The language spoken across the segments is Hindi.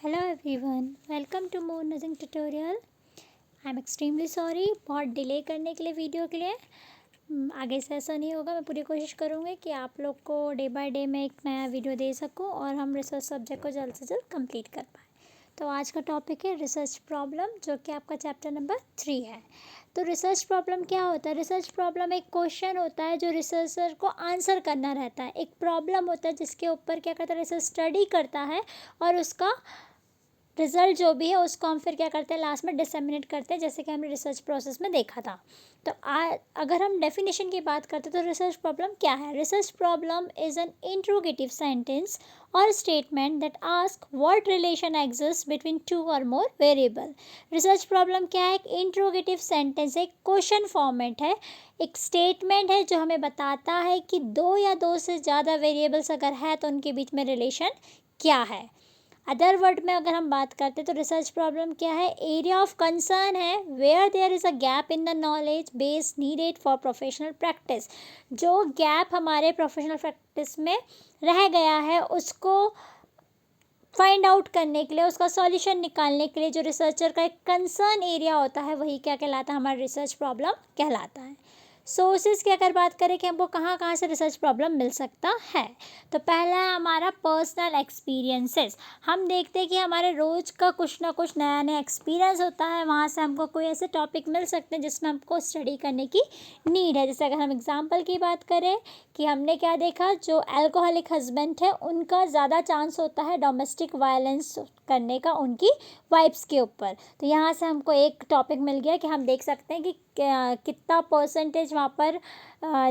Hello everyone, welcome to more nudging tutorial. I am extremely sorry बहुत डिले करने के लिए वीडियो के लिए। आगे से ऐसा नहीं होगा। मैं पूरी कोशिश करूँगी कि आप लोग को डे बाय डे मैं एक नया वीडियो दे सकूँ और हम रिसर्च सब्जेक्ट को जल्द से जल्द कंप्लीट कर पाएँ। तो आज का टॉपिक है रिसर्च प्रॉब्लम, जो कि आपका चैप्टर नंबर 3 है। तो रिसर्च प्रॉब्लम क्या होता है? रिसर्च प्रॉब्लम एक क्वेश्चन होता है जो रिसर्चर को आंसर करना रहता है। एक प्रॉब्लम होता है जिसके ऊपर क्या करता है, रिसर्च स्टडी करता है और उसका रिजल्ट जो भी है उसको हम फिर क्या करते हैं, लास्ट में डिसेमिनेट करते हैं, जैसे कि हमने रिसर्च प्रोसेस में देखा था। तो अगर हम डेफिनेशन की बात करते हैं तो रिसर्च प्रॉब्लम क्या है? Research problem is an interrogative sentence और statement that ask what relation exist between two और मोर वेरिएबल। रिसर्च प्रॉब्लम क्या है? एक इंट्रोगेटिव सेंटेंस, एक क्वेश्चन फॉर्मेट है, एक स्टेटमेंट है जो हमें बताता है कि दो या दो से ज़्यादा वेरिएबल्स अगर है तो उनके बीच में रिलेशन क्या है। अदर वर्ड में अगर हम बात करते हैं तो रिसर्च प्रॉब्लम क्या है? एरिया ऑफ कंसर्न है where there is a gap in the knowledge base needed for professional practice. जो गैप हमारे प्रोफेशनल प्रैक्टिस में रह गया है उसको फाइंड आउट करने के लिए, उसका सॉल्यूशन निकालने के लिए जो रिसर्चर का एक कंसर्न एरिया होता है वही क्या कहलाता है? हमारा रिसर्च प्रॉब्लम कहलाता है। सोर्सेज की अगर बात करें कि हमको कहाँ कहाँ से रिसर्च प्रॉब्लम मिल सकता है, तो पहला है हमारा पर्सनल एक्सपीरियंसेस। हम देखते हैं कि हमारे रोज़ का कुछ ना कुछ नया नया एक्सपीरियंस होता है, वहाँ से हमको कोई ऐसे टॉपिक मिल सकते हैं जिसमें हमको स्टडी करने की नीड है। जैसे अगर हम एग्जांपल की बात करें कि हमने क्या देखा, जो अल्कोहलिक हस्बैंड है उनका ज़्यादा चांस होता है डोमेस्टिक वायलेंस करने का उनकी वाइफ्स के ऊपर। तो यहाँ से हमको एक टॉपिक मिल गया कि हम देख सकते हैं कि कितना परसेंटेज वहाँ पर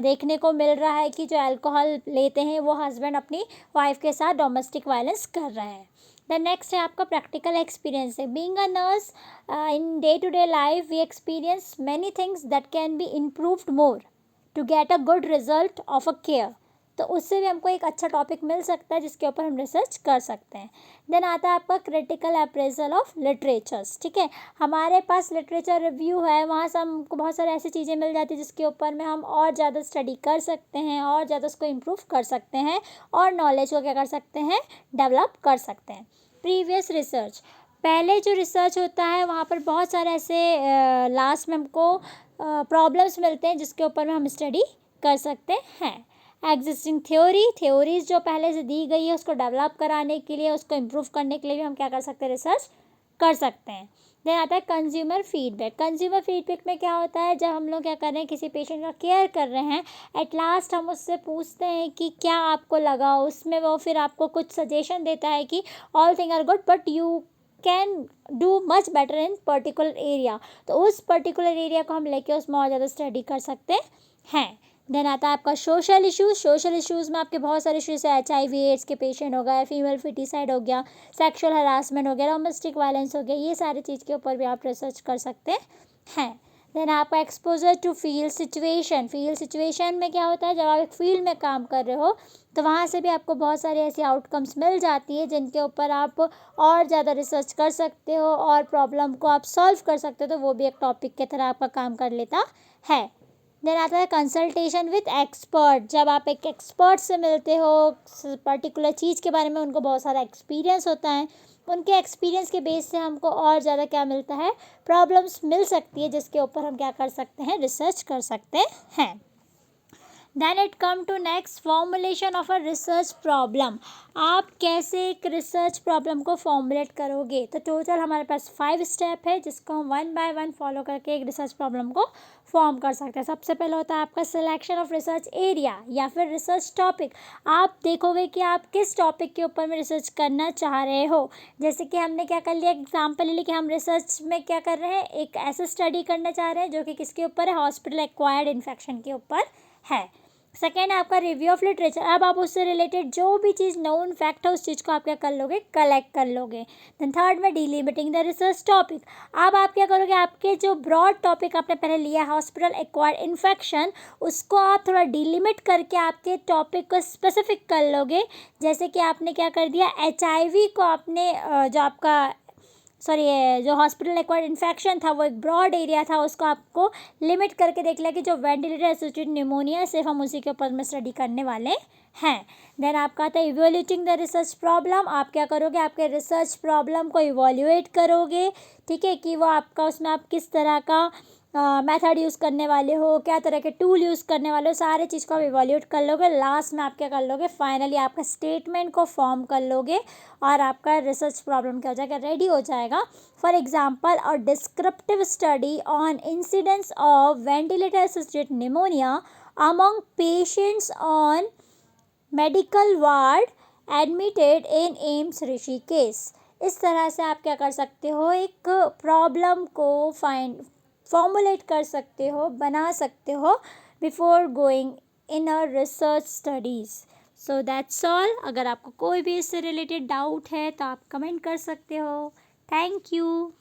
देखने को मिल रहा है कि जो अल्कोहल लेते हैं वो हस्बैंड अपनी वाइफ के साथ डोमेस्टिक वायलेंस कर रहे हैं। द नेक्स्ट है आपका प्रैक्टिकल एक्सपीरियंस है। Being a nurse in day to day life we experience many things that can be improved more to get a good result of a care. तो उससे भी हमको एक अच्छा टॉपिक मिल सकता है जिसके ऊपर हम रिसर्च कर सकते हैं। देन आता है आपका क्रिटिकल अप्रेजल ऑफ लिटरेचर्स। ठीक है, हमारे पास लिटरेचर रिव्यू है, वहाँ से हमको बहुत सारी ऐसी चीज़ें मिल जाती है जिसके ऊपर में हम और ज़्यादा स्टडी कर सकते हैं और ज़्यादा उसको इम्प्रूव कर सकते हैं और नॉलेज को क्या कर सकते हैं, डेवलप कर सकते हैं। प्रीवियस रिसर्च, पहले जो रिसर्च होता है वहाँ पर बहुत सारे ऐसे लास्ट में हमको प्रॉब्लम्स मिलते हैं जिसके ऊपर में हम स्टडी कर सकते हैं। एग्जिस्टिंग थ्योरीज जो पहले से दी गई है उसको डेवलप कराने के लिए, उसको इम्प्रूव करने के लिए भी हम क्या कर सकते हैं, रिसर्च कर सकते हैं। देन आता है कंज्यूमर फीडबैक। कंज्यूमर फीडबैक में क्या होता है, जब हम लोग क्या कर रहे हैं, किसी पेशेंट का केयर कर रहे हैं, एट लास्ट हम उससे पूछते हैं कि क्या आपको लगा, उसमें वो फिर आपको कुछ सजेशन देता है कि all thing are good but you can do much better in particular area. तो उस पर्टिकुलर एरिया को हम लेके उसमें और ज़्यादा स्टडी कर सकते हैं। देन आता है आपका सोशल इश्यूज़। सोशल इश्यूज़ में आपके बहुत सारे इश्यूज़ है, HIV एड्स के पेशेंट हो गए, फीमेल फिटिसाइड हो गया, सेक्सुअल हरासमेंट हो गया, डोमेस्टिक वायलेंस हो गया, ये सारी चीज़ के ऊपर भी आप रिसर्च कर सकते हैं। देन आपका exposure to field situation. Field situation में क्या होता है, जब आप एक फील्ड में काम कर रहे हो तो वहाँ से भी आपको बहुत सारी ऐसी आउटकम्स मिल जाती है जिनके ऊपर आप और ज़्यादा रिसर्च कर सकते हो और प्रॉब्लम को आप सॉल्व कर सकते हो, तो वो भी एक टॉपिक की तरह आपका काम कर लेता है। देन आता है कंसल्टेशन विथ एक्सपर्ट। जब आप एक एक्सपर्ट से मिलते हो पर्टिकुलर चीज़ के बारे में, उनको बहुत सारा एक्सपीरियंस होता है, उनके एक्सपीरियंस के बेस से हमको और ज़्यादा क्या मिलता है, प्रॉब्लम्स मिल सकती है जिसके ऊपर हम क्या कर सकते हैं, रिसर्च कर सकते हैं। Then it come to next, formulation of a research problem. आप कैसे एक रिसर्च प्रॉब्लम को फॉर्मुलेट करोगे? तो टोटल हमारे पास 5 स्टेप है जिसको हम 1 बाय 1 फॉलो करके एक रिसर्च प्रॉब्लम को फॉर्म कर सकते हैं। सबसे पहले होता है आपका सिलेक्शन ऑफ रिसर्च एरिया या फिर रिसर्च टॉपिक। आप देखोगे कि आप किस टॉपिक के ऊपर में रिसर्च करना चाह रहे हो। जैसे कि हमने क्या कर लिया, एग्जाम्पल ले लिया कि हम रिसर्च में क्या कर रहे हैं, एक ऐसा स्टडी करना चाह रहे हैं जो कि किसके ऊपर है, हॉस्पिटल एक्वायर्ड इन्फेक्शन के ऊपर है। सेकेंड आपका रिव्यू ऑफ लिटरेचर। अब आप उससे रिलेटेड जो भी चीज़ नोन फैक्ट है उस चीज़ को आप क्या कर लोगे, कलेक्ट कर लोगे। देन थर्ड में डिलिमिटिंग द रिसर्च टॉपिक। अब आप क्या करोगे, आपके जो ब्रॉड टॉपिक आपने पहले लिया हॉस्पिटल एक्वायर्ड इन्फेक्शन, उसको आप थोड़ा डिलिमिट करके आपके टॉपिक को स्पेसिफिक कर लोगे। जैसे कि आपने क्या कर दिया, HIV को आपने जो आपका सॉरी जो हॉस्पिटल एक्वायर्ड इन्फेक्शन था वो एक ब्रॉड एरिया था, उसको आपको लिमिट करके देख लिया कि जो वेंटिलेटर एसोसिएटेड निमोनिया है सिर्फ हम उसी के ऊपर में स्टडी करने वाले हैं। देन आपका आता है इवेल्यूएटिंग द रिसर्च प्रॉब्लम। आप क्या करोगे, आपके रिसर्च प्रॉब्लम को इवेल्यूएट करोगे, ठीक है, कि वो आपका उसमें आप किस तरह का मेथड यूज़ करने वाले हो, क्या तरह के टूल यूज़ करने वाले हो, सारे चीज़ को आप इवेल्यूएट कर लोगे। लास्ट में आप क्या कर लोगे, फाइनली आपका स्टेटमेंट को फॉर्म कर लोगे और आपका रिसर्च प्रॉब्लम क्या हो जाएगा, रेडी हो जाएगा। For example a descriptive study on incidence of ventilator associated pneumonia among patients on medical ward admitted in AIIMS Rishikesh. इस तरह से आप क्या कर सकते हो, एक प्रॉब्लम को फॉर्मुलेट कर सकते हो, बना सकते हो before going in a research studies. So that's all. अगर आपको कोई भी इससे रिलेटेड डाउट है तो आप कमेंट कर सकते हो। Thank you.